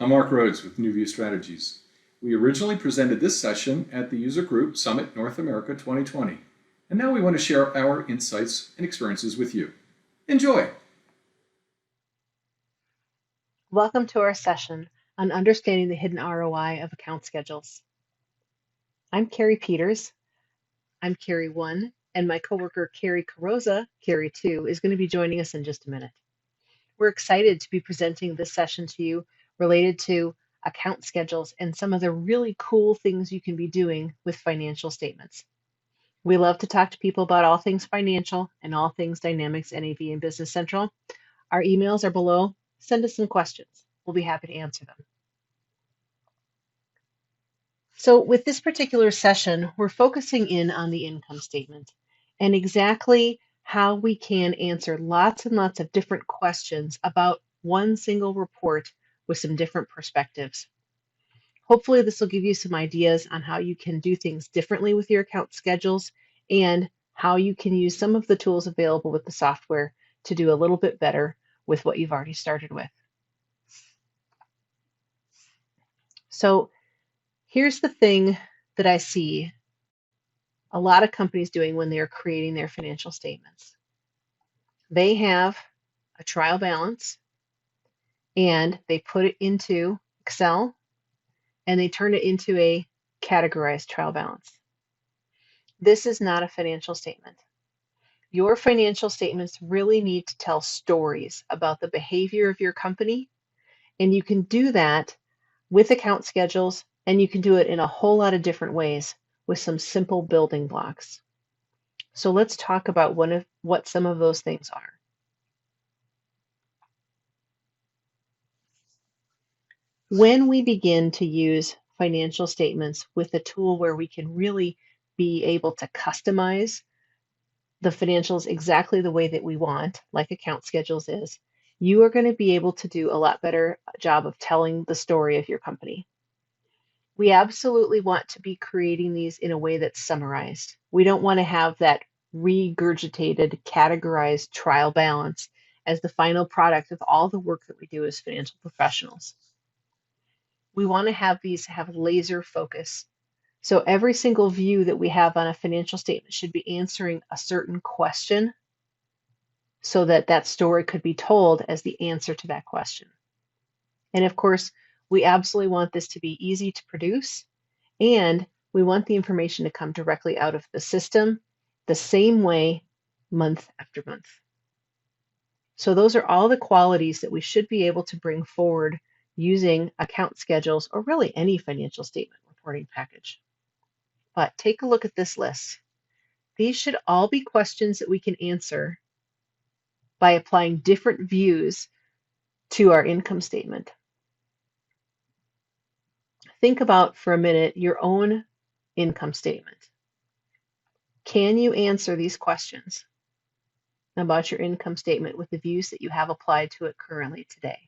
I'm Mark Rhodes with New View Strategies. We originally presented this session at the User Group Summit North America 2020, and now we want to share our insights and experiences with you. Enjoy! Welcome to our session on understanding the hidden ROI of account schedules. I'm Carrie Peters. I'm Carrie 1, and my coworker Carrie Carroza, Carrie 2, is going to be joining us in just a minute. We're excited to be presenting this session to you related to account schedules and some of the really cool things you can be doing with financial statements. We love to talk to people about all things financial and all things Dynamics, NAV, and Business Central. Our emails are below. Send us some questions. We'll be happy to answer them. So with this particular session, we're focusing in on the income statement and exactly how we can answer lots and lots of different questions about one single report with some different perspectives. Hopefully this will give you some ideas on how you can do things differently with your account schedules and how you can use some of the tools available with the software to do a little bit better with what you've already started with. So here's the thing that I see a lot of companies doing when they're creating their financial statements. They have a trial balance and they put it into Excel and they turn it into a categorized trial balance. This is not a financial statement. Your financial statements really need to tell stories about the behavior of your company, and you can do that with account schedules, and you can do it in a whole lot of different ways with some simple building blocks. So let's talk about what some of those things are. When we begin to use financial statements with a tool where we can really be able to customize the financials exactly the way that we want, like account schedules is, you are going to be able to do a lot better job of telling the story of your company. We absolutely want to be creating these in a way that's summarized. We don't want to have that regurgitated, categorized trial balance as the final product of all the work that we do as financial professionals. We want to have these have laser focus. So every single view that we have on a financial statement should be answering a certain question so that that story could be told as the answer to that question. And of course, we absolutely want this to be easy to produce, and we want the information to come directly out of the system the same way month after month. So those are all the qualities that we should be able to bring forward using account schedules or really any financial statement reporting package. But take a look at this list. These should all be questions that we can answer by applying different views to our income statement. Think about for a minute your own income statement. Can you answer these questions about your income statement with the views that you have applied to it currently today?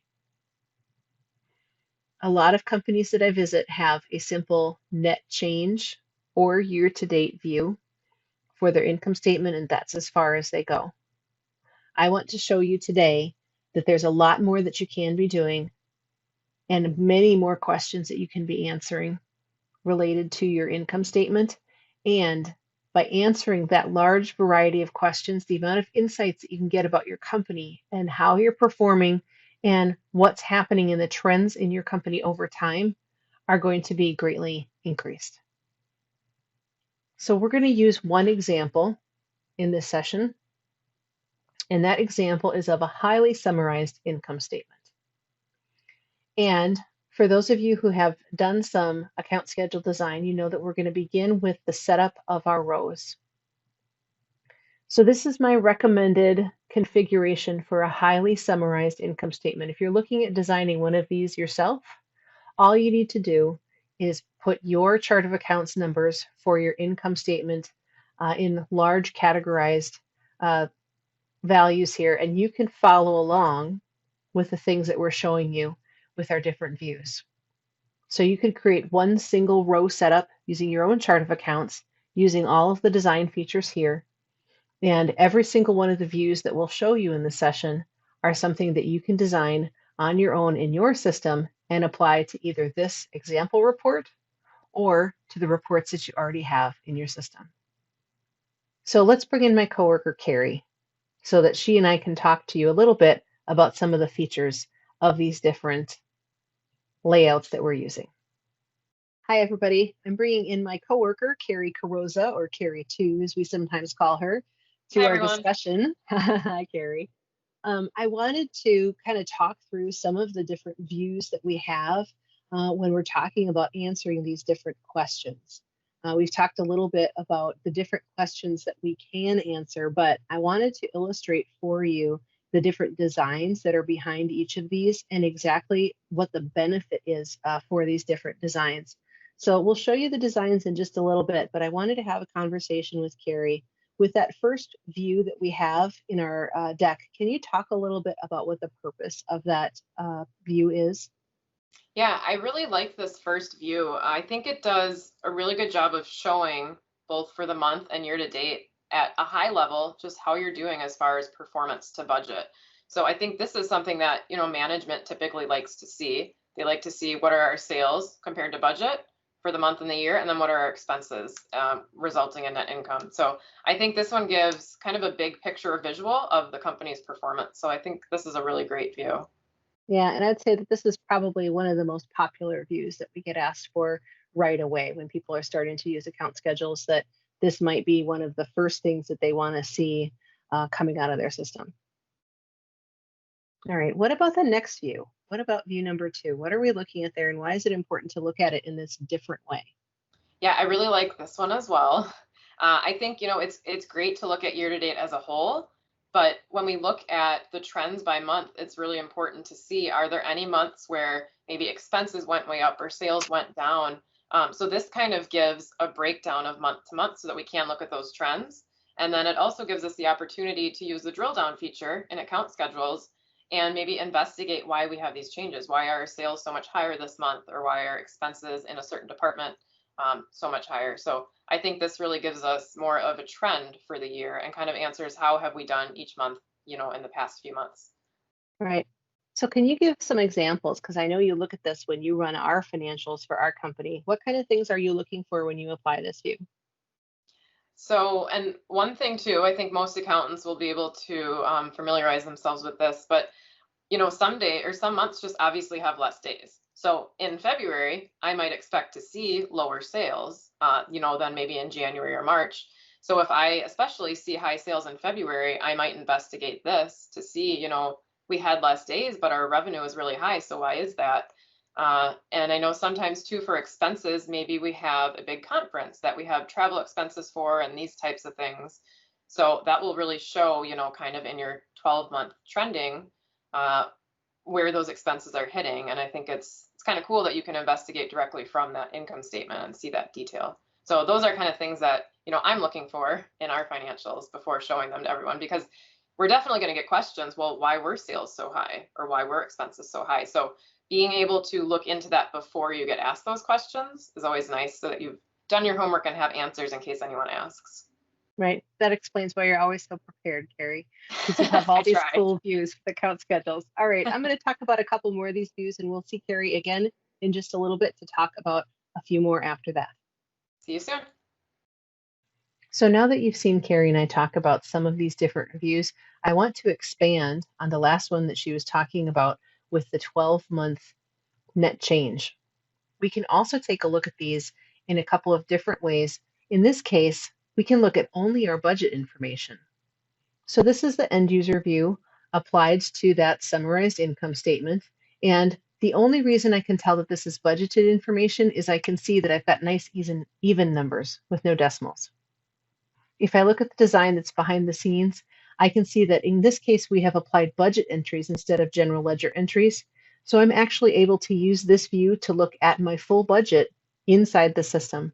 A lot of companies that I visit have a simple net change or year-to-date view for their income statement, and that's as far as they go. I want to show you today that there's a lot more that you can be doing and many more questions that you can be answering related to your income statement. And by answering that large variety of questions, the amount of insights that you can get about your company and how you're performing and what's happening in the trends in your company over time are going to be greatly increased. So we're going to use one example in this session, and that example is of a highly summarized income statement. And for those of you who have done some account schedule design, you know that we're going to begin with the setup of our rows. So this is my recommended configuration for a highly summarized income statement. If you're looking at designing one of these yourself, all you need to do is put your chart of accounts numbers for your income statement in large categorized values here, and you can follow along with the things that we're showing you with our different views. So you can create one single row setup using your own chart of accounts, using all of the design features here. And every single one of the views that we'll show you in this session are something that you can design on your own in your system and apply to either this example report or to the reports that you already have in your system. So let's bring in my coworker, Carrie, so that she and I can talk to you a little bit about some of the features of these different layouts that we're using. Hi, everybody. I'm bringing in my coworker, Carrie Carosa, or Carrie 2, as we sometimes call her, Hi, to our everyone. discussion. Hi, Carrie. I wanted to kind of talk through some of the different views that we have when we're talking about answering these different questions. We've talked a little bit about the different questions that we can answer, but I wanted to illustrate for you the different designs that are behind each of these and exactly what the benefit is for these different designs. So we'll show you the designs in just a little bit, but I wanted to have a conversation with Carrie. With that first view that we have in our deck, can you talk a little bit about what the purpose of that view is? Yeah, I really like this first view. I think it does a really good job of showing both for the month and year to date at a high level just how you're doing as far as performance to budget. So I think this is something that, management typically likes to see. They like to see what are our sales compared to budget for the month and the year, and then what are our expenses resulting in net income. So I think this one gives kind of a big picture visual of the company's performance. So I think this is a really great view. Yeah, and I'd say that this is probably one of the most popular views that we get asked for right away when people are starting to use account schedules, that this might be one of the first things that they want to see coming out of their system. All right, what about the next view? What about view number 2? What are we looking at there, and why is it important to look at it in this different way? Yeah, I really like this one as well. I think, it's great to look at year to date as a whole, but when we look at the trends by month, it's really important to see, are there any months where maybe expenses went way up or sales went down? So this kind of gives a breakdown of month to month so that we can look at those trends. And then it also gives us the opportunity to use the drill down feature in account schedules and maybe investigate why we have these changes. Why are sales so much higher this month, or why are expenses in a certain department so much higher? So I think this really gives us more of a trend for the year and kind of answers how have we done each month, in the past few months. Right. So can you give some examples? Because I know you look at this when you run our financials for our company. What kind of things are you looking for when you apply this view? So, and one thing too, I think most accountants will be able to familiarize themselves with this, but some months just obviously have less days. So in February, I might expect to see lower sales, than maybe in January or March. So if I especially see high sales in February, I might investigate this to see, we had less days, but our revenue is really high. So why is that? And I know sometimes too for expenses, maybe we have a big conference that we have travel expenses for and these types of things. So that will really show, kind of in your 12-month trending uh, where those expenses are hitting. And I think it's kind of cool that you can investigate directly from that income statement and see that detail. So those are kind of things that, I'm looking for in our financials before showing them to everyone, because we're definitely going to get questions. Well, why were sales so high, or why were expenses so high? So being able to look into that before you get asked those questions is always nice, so that you've done your homework and have answers in case anyone asks. Right. That explains why you're always so prepared, Carrie, because you have all I these try. cool views for the account schedules. All right. I'm going to talk about a couple more of these views, and we'll see Carrie again in just a little bit to talk about a few more after that. See you soon. So now that you've seen Carrie and I talk about some of these different views, I want to expand on the last one that she was talking about with the 12-month net change. We can also take a look at these in a couple of different ways. In this case, we can look at only our budget information. So this is the end user view applied to that summarized income statement. And the only reason I can tell that this is budgeted information is I can see that I've got nice even numbers with no decimals. If I look at the design that's behind the scenes, I can see that in this case, we have applied budget entries instead of general ledger entries. So I'm actually able to use this view to look at my full budget inside the system.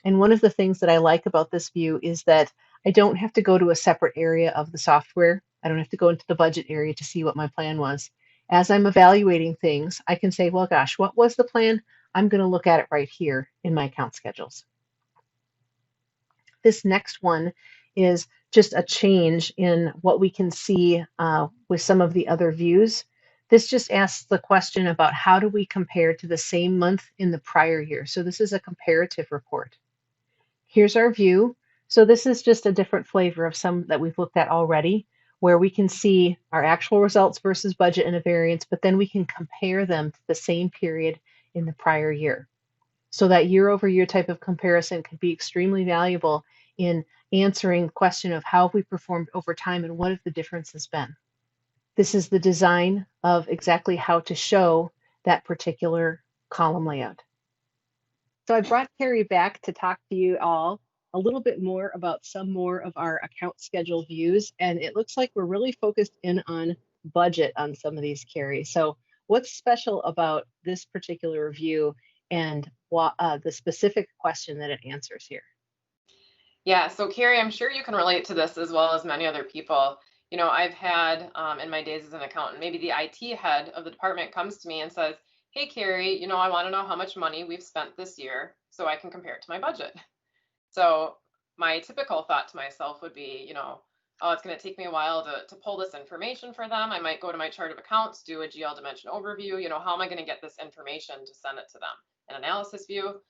And one of the things that I like about this view is that I don't have to go to a separate area of the software. I don't have to go into the budget area to see what my plan was. As I'm evaluating things, I can say, well, gosh, what was the plan? I'm going to look at it right here in my account schedules. This next one is just a change in what we can see with some of the other views. This just asks the question about how do we compare to the same month in the prior year. So this is a comparative report. Here's our view. So this is just a different flavor of some that we've looked at already, where we can see our actual results versus budget and a variance, but then we can compare them to the same period in the prior year. So that year over year type of comparison can be extremely valuable in answering the question of how have we performed over time and what have the differences been. This is the design of exactly how to show that particular column layout. So I brought Carrie back to talk to you all a little bit more about some more of our account schedule views. And it looks like we're really focused in on budget on some of these, Carrie. So what's special about this particular view and the specific question that it answers here? Yeah, so Carrie, I'm sure you can relate to this as well as many other people. You know, I've had in my days as an accountant, maybe the IT head of the department comes to me and says, "Hey, Carrie, you know, I want to know how much money we've spent this year so I can compare it to my budget." So my typical thought to myself would be, you know, oh, it's going to take me a while to pull this information for them. I might go to my chart of accounts, do a GL dimension overview. You know, how am I going to get this information to send it to them? An analysis view.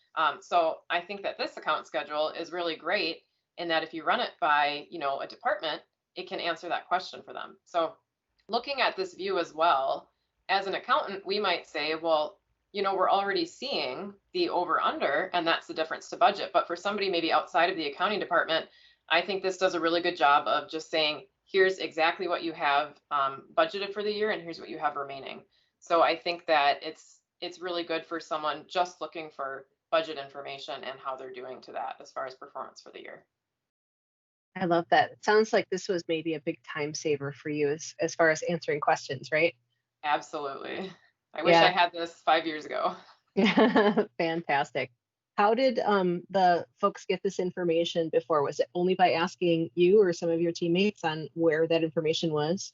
So I think that this account schedule is really great in that if you run it by, you know, a department, it can answer that question for them. So looking at this view as well, as an accountant, we might say, well, you know, we're already seeing the over under, and that's the difference to budget. But for somebody maybe outside of the accounting department, I think this does a really good job of just saying, here's exactly what you have budgeted for the year, and here's what you have remaining. So I think that it's really good for someone just looking for budget information and how they're doing to that as far as performance for the year. I love that. It sounds like this was maybe a big time saver for you as far as answering questions, right? Absolutely. I wish I Yeah. had this 5 years ago. Fantastic. How did the folks get this information before? Was it only by asking you or some of your teammates on where that information was?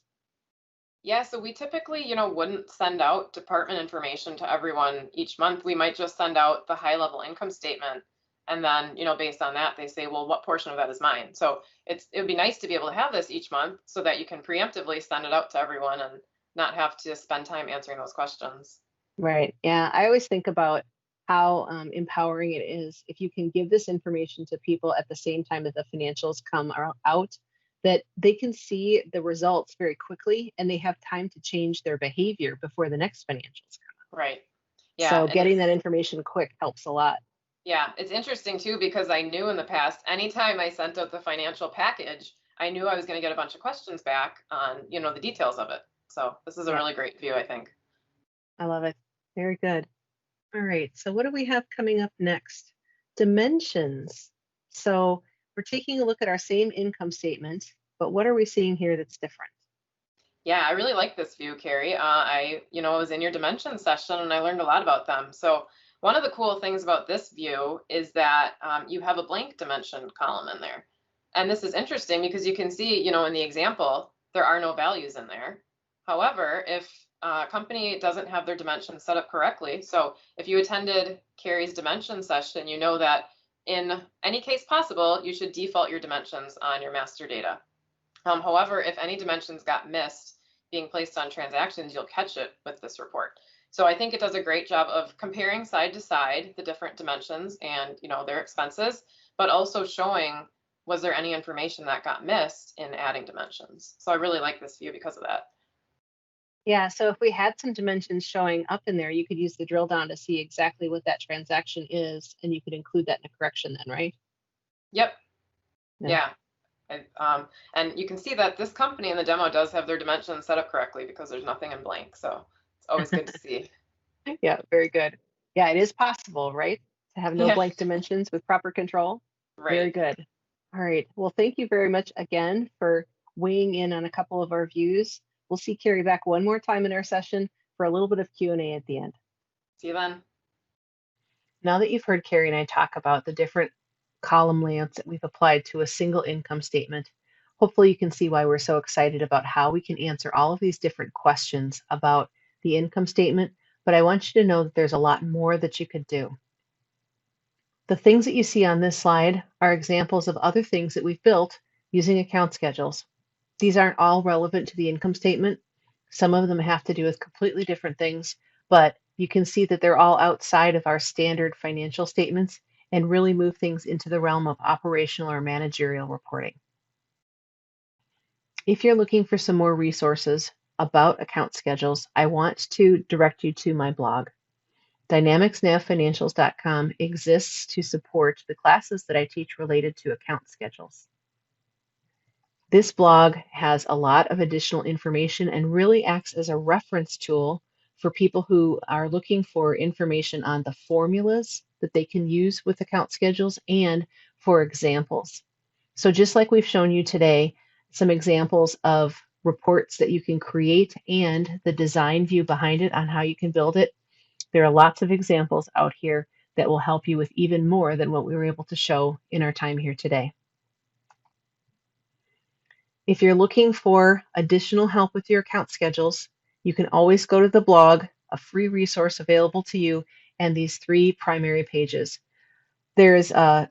Yeah, so we typically, you know, wouldn't send out department information to everyone each month. We might just send out the high level income statement. And then, you know, based on that, they say, well, what portion of that is mine? So it would be nice to be able to have this each month so that you can preemptively send it out to everyone and not have to spend time answering those questions. Right. Yeah. I always think about how empowering it is if you can give this information to people at the same time that the financials come out, that they can see the results very quickly and they have time to change their behavior before the next financials come out. Right. Yeah. So And getting that it's, information quick helps a lot. yeah, it's interesting too, because I knew in the past, anytime I sent out the financial package, I knew I was going to get a bunch of questions back on, you know, the details of it. So this is a Yep. really great view, I think. I love it. Very good. All right, so what do we have coming up next? Dimensions. So we're taking a look at our same income statement, but what are we seeing here that's different? Yeah, I really like this view, Carrie. You know, was in your dimension session and I learned a lot about them. So one of the cool things about this view is that you have a blank dimension column in there. And this is interesting because you can see, you know, in the example, there are no values in there. However, if a company doesn't have their dimensions set up correctly, so if you attended Carrie's dimension session, you know that in any case possible, you should default your dimensions on your master data. However, if any dimensions got missed being placed on transactions, you'll catch it with this report. So I think it does a great job of comparing side to side the different dimensions and, you know, their expenses, but also showing was there any information that got missed in adding dimensions. So I really like this view because of that. Yeah, so if we had some dimensions showing up in there, you could use the drill down to see exactly what that transaction is, and you could include that in a correction then, right? Yep. Yeah. Yeah. And you can see that this company in the demo does have their dimensions set up correctly because there's nothing in blank. So it's always good to see. Yeah, very good. Yeah, it is possible, right? To have no Yeah, blank dimensions with proper control. Very right. good. All right. Well, thank you very much again for weighing in on a couple of our views. We'll see Carrie back one more time in our session for a little bit of Q&A at the end. See you then. Now that you've heard Carrie and I talk about the different column layouts that we've applied to a single income statement, hopefully you can see why we're so excited about how we can answer all of these different questions about the income statement. But I want you to know that there's a lot more that you could do. The things that you see on this slide are examples of other things that we've built using account schedules. These aren't all relevant to the income statement. Some of them have to do with completely different things, but you can see that they're all outside of our standard financial statements and really move things into the realm of operational or managerial reporting. If you're looking for some more resources about account schedules, I want to direct you to my blog. DynamicsNavFinancials.com exists to support the classes that I teach related to account schedules. This blog has a lot of additional information and really acts as a reference tool for people who are looking for information on the formulas that they can use with account schedules and for examples. So just like we've shown you today, some examples of reports that you can create and the design view behind it on how you can build it. There are lots of examples out here that will help you with even more than what we were able to show in our time here today. If you're looking for additional help with your account schedules, you can always go to the blog, a free resource available to you, and these 3 primary pages. There's a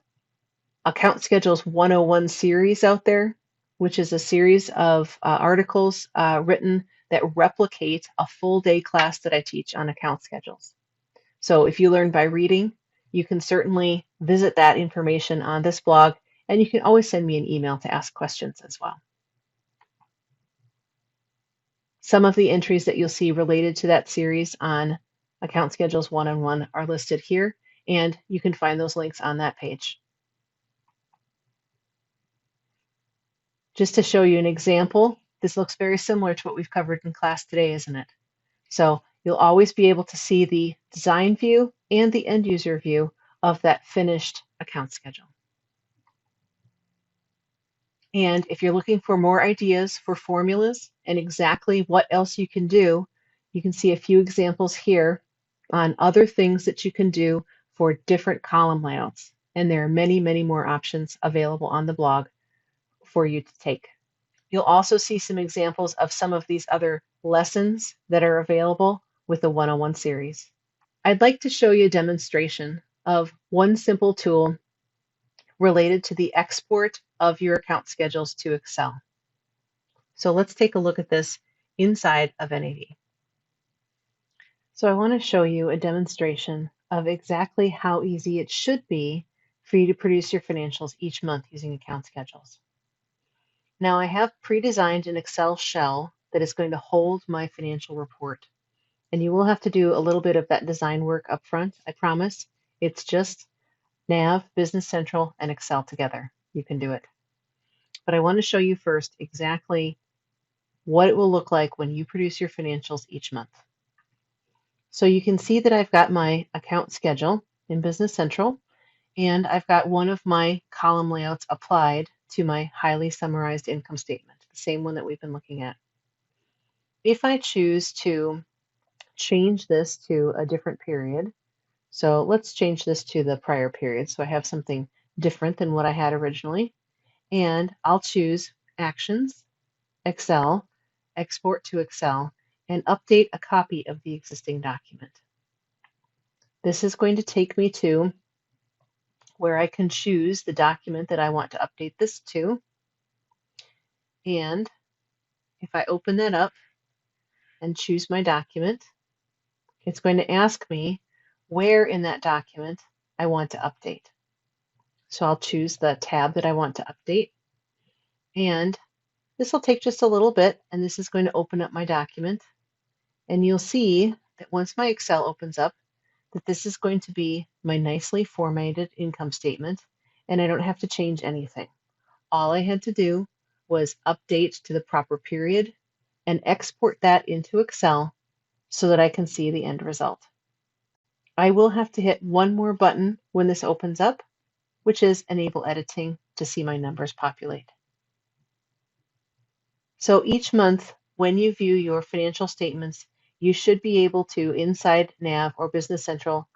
Account Schedules 101 series out there, which is a series of articles written that replicate a full day class that I teach on account schedules. So if you learn by reading, you can certainly visit that information on this blog, and you can always send me an email to ask questions as well. Some of the entries that you'll see related to that series on Account Schedules 101 are listed here, and you can find those links on that page. Just to show you an example, this looks very similar to what we've covered in class today, isn't it? So you'll always be able to see the design view and the end user view of that finished account schedule. And if you're looking for more ideas for formulas and exactly what else you can do, you can see a few examples here on other things that you can do for different column layouts. And there are many, many more options available on the blog for you to take. You'll also see some examples of some of these other lessons that are available with the 101 series. I'd like to show you a demonstration of one simple tool related to the export of your account schedules to Excel. So let's take a look at this inside of NAV. So I want to show you a demonstration of exactly how easy it should be for you to produce your financials each month using account schedules. Now I have pre-designed an Excel shell that is going to hold my financial report. And you will have to do a little bit of that design work up front, I promise. It's just Nav, Business Central, and Excel together. You can do it. But I want to show you first exactly what it will look like when you produce your financials each month. So you can see that I've got my account schedule in Business Central, and I've got one of my column layouts applied to my highly summarized income statement, the same one that we've been looking at. If I choose to change this to a different period, so let's change this to the prior period so I have something different than what I had originally, and I'll choose Actions, Excel, Export to Excel, and update a copy of the existing document. This is going to take me to where I can choose the document that I want to update this to. And if I open that up and choose my document, it's going to ask me where in that document I want to update. So I'll choose the tab that I want to update. And this will take just a little bit, and this is going to open up my document. And you'll see that once my Excel opens up, that this is going to be my nicely formatted income statement, and I don't have to change anything. All I had to do was update to the proper period and export that into Excel so that I can see the end result. I will have to hit one more button when this opens up, which is Enable Editing to see my numbers populate. So each month, when you view your financial statements, you should be able to, inside Nav or Business Central,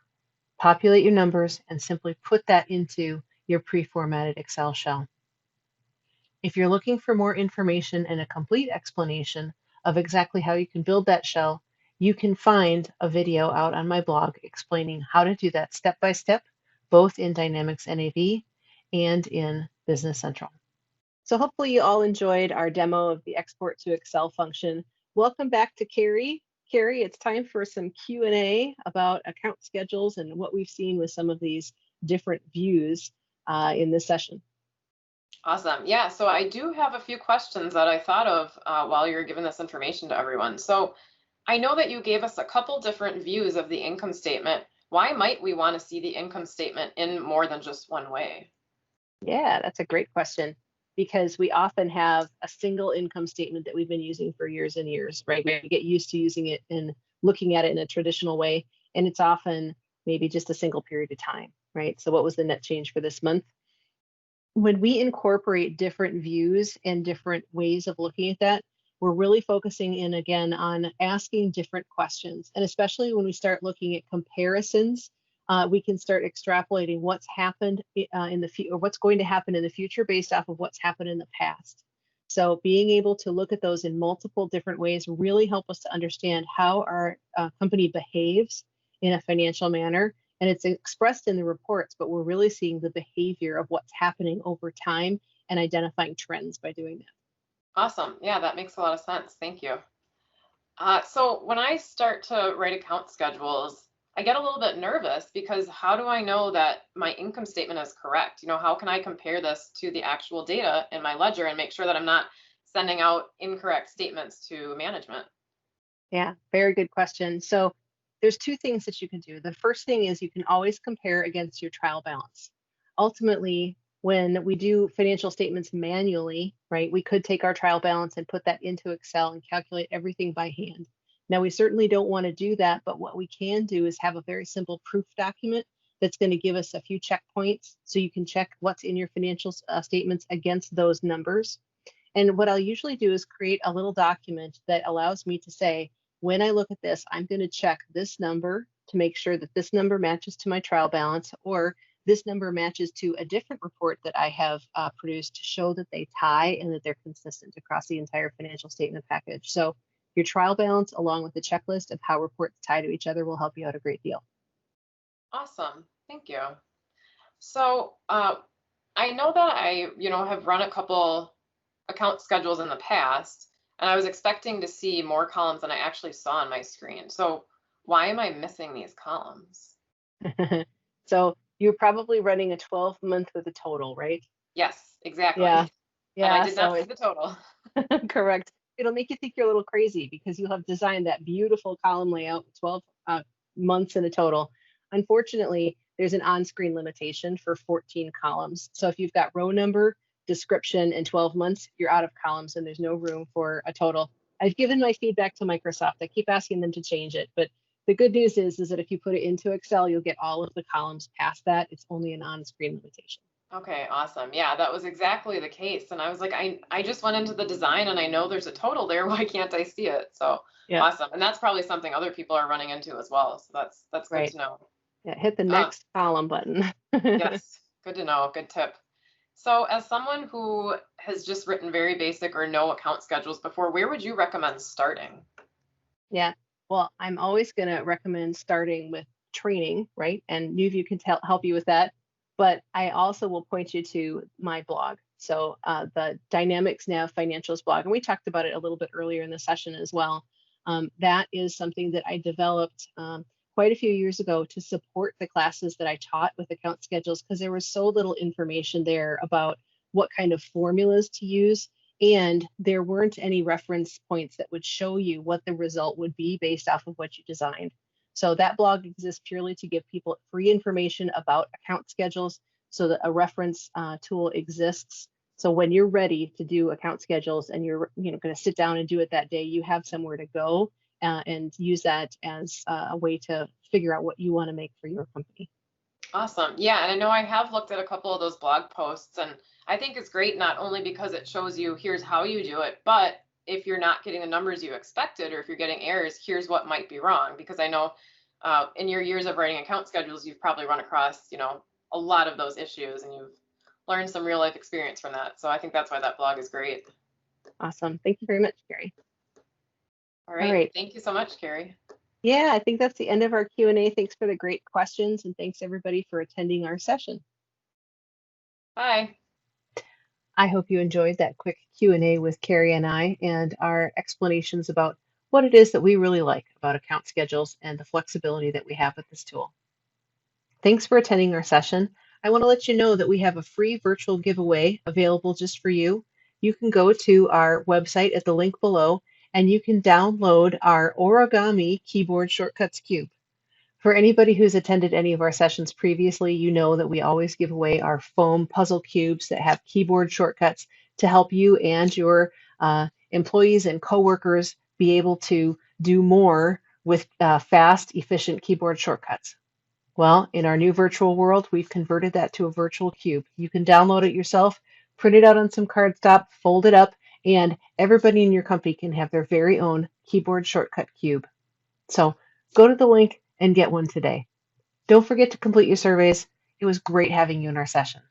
populate your numbers and simply put that into your pre-formatted Excel shell. If you're looking for more information and a complete explanation of exactly how you can build that shell, you can find a video out on my blog explaining how to do that step by step, both in Dynamics NAV and in Business Central. So hopefully you all enjoyed our demo of the export to Excel function welcome back to Carrie. Carrie, it's time for some Q&A about account schedules and what we've seen with some of these different views in this session. Awesome. Yeah, so I do have a few questions that I thought of while you were giving this information to everyone. So I know that you gave us a couple different views of the income statement. Why might we want to see the income statement in more than just one way? Yeah, that's a great question, because we often have a single income statement that we've been using for years and years, right? We get used to using it and looking at it in a traditional way, and it's often maybe just a single period of time, right? So what was the net change for this month? When we incorporate different views and different ways of looking at that, we're really focusing in again on asking different questions. And especially when we start looking at comparisons, we can start extrapolating what's happened in the future, or what's going to happen in the future based off of what's happened in the past. So being able to look at those in multiple different ways really help us to understand how our company behaves in a financial manner, and it's expressed in the reports, but we're really seeing the behavior of what's happening over time and identifying trends by doing that. Awesome. Yeah, that makes a lot of sense. Thank you. So when I start to write account schedules, I get a little bit nervous because how do I know that my income statement is correct? How can I compare this to the actual data in my ledger and make sure that I'm not sending out incorrect statements to management? Yeah, very good question. So there's two things that you can do. The first thing is you can always compare against your trial balance. Ultimately, when we do financial statements manually, right, we could take our trial balance and put that into Excel and calculate everything by hand. Now, we certainly don't want to do that, but what we can do is have a very simple proof document that's going to give us a few checkpoints so you can check what's in your financial statements against those numbers. And what I'll usually do is create a little document that allows me to say, when I look at this, I'm going to check this number to make sure that this number matches to my trial balance, or this number matches to a different report that I have produced to show that they tie and that they're consistent across the entire financial statement package. So your trial balance, along with the checklist of how reports tie to each other, will help you out a great deal. Awesome. Thank you. So I know that I, have run a couple account schedules in the past, and I was expecting to see more columns than I actually saw on my screen. So why am I missing these columns? So you're probably running a 12-month with a total, right? Yes, exactly. Yeah. And I Yeah. did not see the total. Correct. It'll make you think you're a little crazy because you'll have designed that beautiful column layout with 12 months in a total. Unfortunately, there's an on-screen limitation for 14 columns. So if you've got row number, description, and 12 months, you're out of columns and there's no room for a total. I've given my feedback to Microsoft. I keep asking them to change it, but the good news is that if you put it into Excel, you'll get all of the columns past that. It's only an on-screen limitation. Okay, awesome. Yeah, that was exactly the case. And I was like, I just went into the design and I know there's a total there. Why can't I see it? So Yeah, awesome. And that's probably something other people are running into as well. So that's good right. to know. Yeah, hit the Um, next column button. yes, good to know. Good tip. So as someone who has just written very basic or no account schedules before, where would you recommend starting? Yeah. Well, I'm always going to recommend starting with training, right? And NewView can help you with that. But I also will point you to my blog. So the Dynamics Nav Financials blog, and we talked about it a little bit earlier in the session as well. That is something that I developed quite a few years ago to support the classes that I taught with account schedules, because there was so little information there about what kind of formulas to use, and there weren't any reference points that would show you what the result would be based off of what you designed. So that blog exists purely to give people free information about account schedules so that a reference tool exists. So when you're ready to do account schedules and you're going to sit down and do it that day, you have somewhere to go and use that as a way to figure out what you want to make for your company. Awesome. Yeah, and I know I have looked at a couple of those blog posts, and I think it's great not only because it shows you here's how you do it, but if you're not getting the numbers you expected, or if you're getting errors, here's what might be wrong. Because I know in your years of writing account schedules, you've probably run across, a lot of those issues, and you've learned some real life experience from that. So I think that's why that blog is great. Awesome. Thank you very much, Carrie. All All right. right. Thank you so much, Carrie. Yeah, I think that's the end of our Q&A. Thanks for the great questions, and thanks everybody for attending our session. Bye. I hope you enjoyed that quick Q&A with Carrie and I, and our explanations about what it is that we really like about account schedules and the flexibility that we have with this tool. Thanks for attending our session. I want to let you know that we have a free virtual giveaway available just for you. You can go to our website at the link below and you can download our Origami Keyboard Shortcuts Cube. For anybody who's attended any of our sessions previously, you know that we always give away our foam puzzle cubes that have keyboard shortcuts to help you and your employees and coworkers be able to do more with fast, efficient keyboard shortcuts. Well, in our new virtual world, we've converted that to a virtual cube. You can download it yourself, print it out on some cardstock, fold it up, and everybody in your company can have their very own keyboard shortcut cube. So go to the link and get one today. Don't forget to complete your surveys. It was great having you in our session.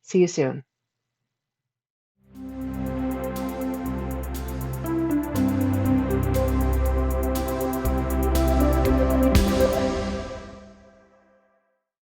See you soon.